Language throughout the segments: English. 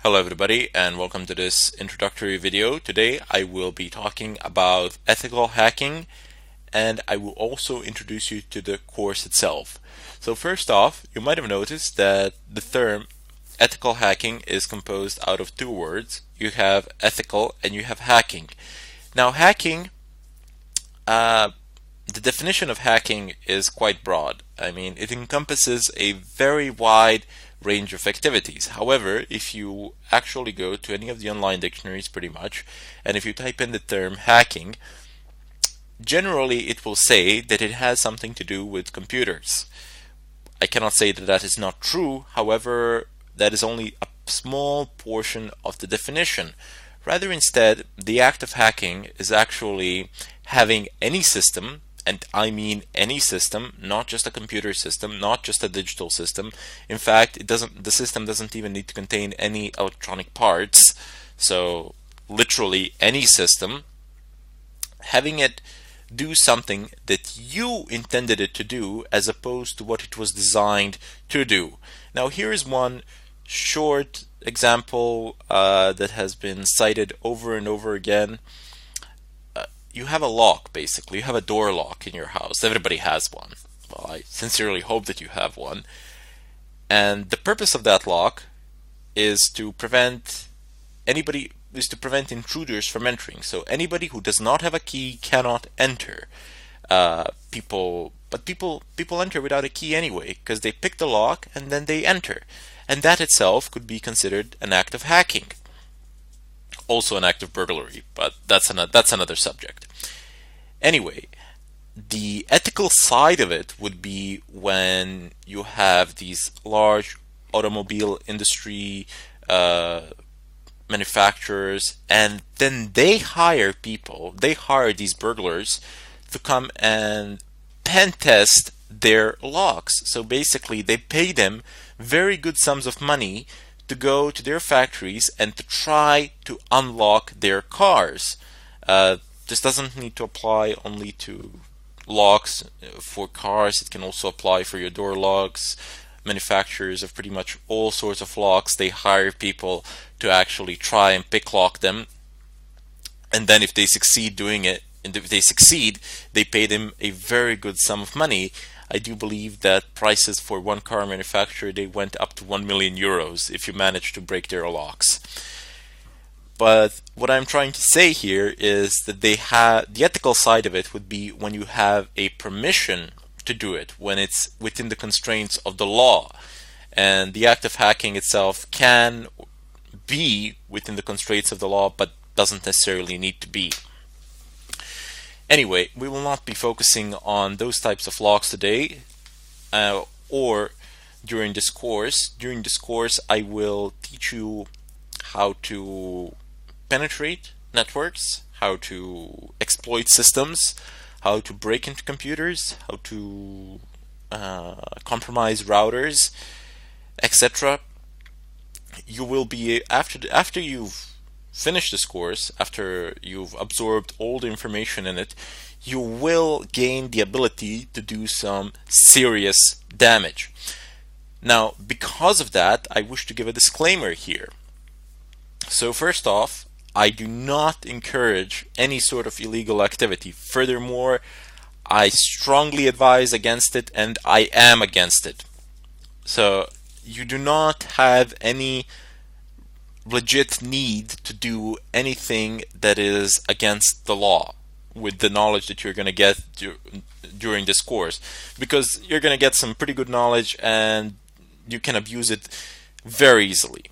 Hello everybody and welcome to this introductory video. Today I will be talking about ethical hacking and I will also introduce you to the course itself. So first off, you might have noticed that the term ethical hacking is composed out of two words. You have ethical and you have hacking. Now hacking, the definition of hacking is quite broad. I mean, it encompasses a very wide range of activities. However, if you actually go to any of the online dictionaries pretty much, and if you type in the term hacking, generally it will say that it has something to do with computers. I cannot say that that is not true. However, that is only a small portion of the definition. Rather, instead, the act of hacking is actually having any system, and I mean any system, not just a computer system, not just a digital system. In fact, the system doesn't even need to contain any electronic parts. So literally any system, having it do something that you intended it to do as opposed to what it was designed to do. Now here is one short example that has been cited over and over again. You have a lock, basically. You have a door lock in your house. Everybody has one. Well, I sincerely hope that you have one. And the purpose of that lock is to prevent intruders from entering. So anybody who does not have a key cannot enter. People enter without a key anyway, because they pick the lock and then they enter. And that itself could be considered an act of hacking. Also an act of burglary, but that's another subject. Anyway, the ethical side of it would be when you have these large automobile industry manufacturers, and then they hire these burglars to come and pen test their locks. So basically they pay them very good sums of money to go to their factories and to try to unlock their cars. This doesn't need to apply only to locks for cars. It can also apply for your door locks. Manufacturers of pretty much all sorts of locks, they hire people to actually try and pick lock them. And then if they succeed doing it, and if they succeed, they pay them a very good sum of money. I do believe that prices for one car manufacturer, they went up to 1 million euros if you manage to break their locks. But what I'm trying to say here is that the ethical side of it would be when you have a permission to do it, when it's within the constraints of the law. And the act of hacking itself can be within the constraints of the law, but doesn't necessarily need to be. Anyway, we will not be focusing on those types of locks today or during this course. During this course, I will teach you how to penetrate networks, how to exploit systems, how to break into computers, how to compromise routers, etc. You will be, after you've finish this course, after you've absorbed all the information in it, you will gain the ability to do some serious damage. Now, because of that, I wish to give a disclaimer here. So first off, I do not encourage any sort of illegal activity. Furthermore, I strongly advise against it, and I am against it. So you do not have any legit need to do anything that is against the law with the knowledge that you're going to get during this course, because you're going to get some pretty good knowledge and you can abuse it very easily.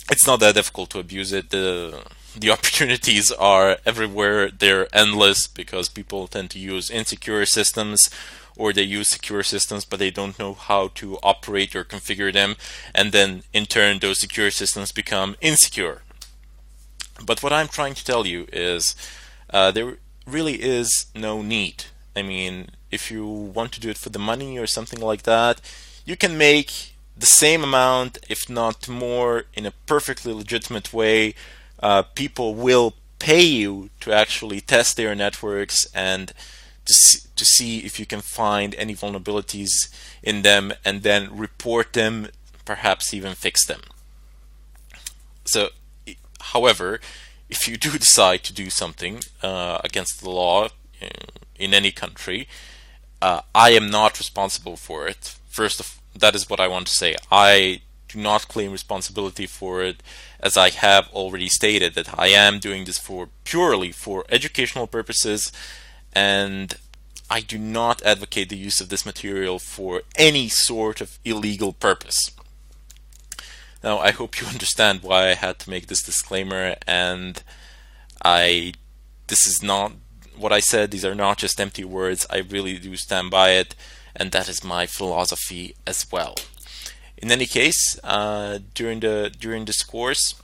It's not that difficult to abuse it. The opportunities are everywhere. They're endless because people tend to use insecure systems, or they use secure systems but they don't know how to operate or configure them, and then in turn those secure systems become insecure. But what I'm trying to tell you is there really is no need. I mean, if you want to do it for the money or something like that, you can make the same amount, if not more, in a perfectly legitimate way. People will pay you to actually test their networks and to see if you can find any vulnerabilities in them and then report them, perhaps even fix them. So, however, if you do decide to do something against the law in any country, I am not responsible for it. That is what I want to say. I do not claim responsibility for it, as I have already stated that I am doing this purely for educational purposes, and I do not advocate the use of this material for any sort of illegal purpose. Now, I hope you understand why I had to make this disclaimer, and this is not what I said. These are not just empty words. I really do stand by it, and that is my philosophy as well. In any case, during this course,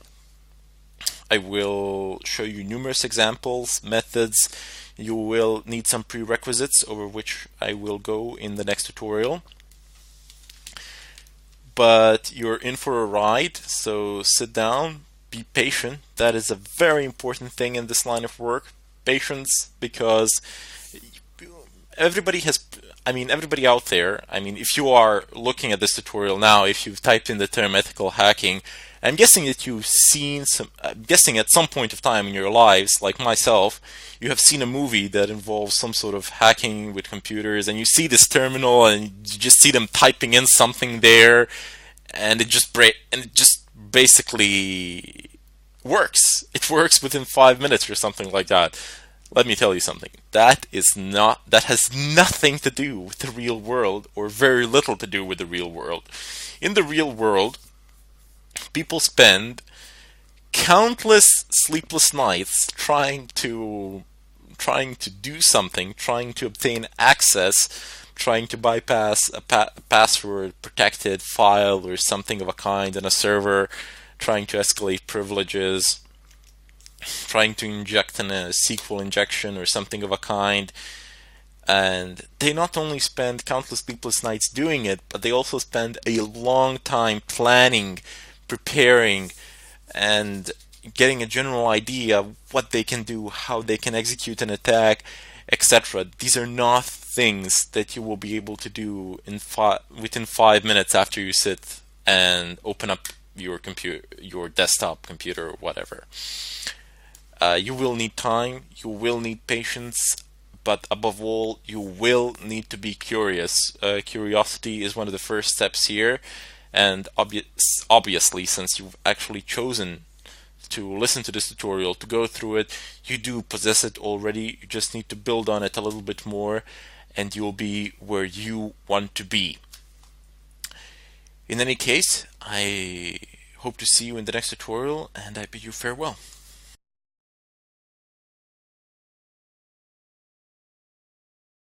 I will show you numerous examples, methods. You will need some prerequisites over which I will go in the next tutorial. But you're in for a ride, so sit down, be patient. That is a very important thing in this line of work. Patience, because everybody out there, if you are looking at this tutorial now, if you've typed in the term ethical hacking, I'm guessing that you've seen I'm guessing at some point of time in your lives, like myself, you have seen a movie that involves some sort of hacking with computers, and you see this terminal and you just see them typing in something there, and it just basically works. It works within 5 minutes or something like that. Let me tell you something. That has nothing to do with the real world, or very little to do with the real world. In the real world, people spend countless sleepless nights trying to do something, trying to obtain access, trying to bypass a password protected file or something of a kind in a server, trying to escalate privileges, trying to inject in a SQL injection or something of a kind. And they not only spend countless sleepless nights doing it, but they also spend a long time planning, preparing, and getting a general idea of what they can do, how they can execute an attack, etc. These are not things that you will be able to do within 5 minutes after you sit and open up your computer, your desktop computer, or whatever. You will need time, you will need patience, but above all, you will need to be curious. Curiosity is one of the first steps here, and obviously, since you've actually chosen to listen to this tutorial, to go through it, you do possess it already. You just need to build on it a little bit more, and you'll be where you want to be. In any case, I hope to see you in the next tutorial, and I bid you farewell.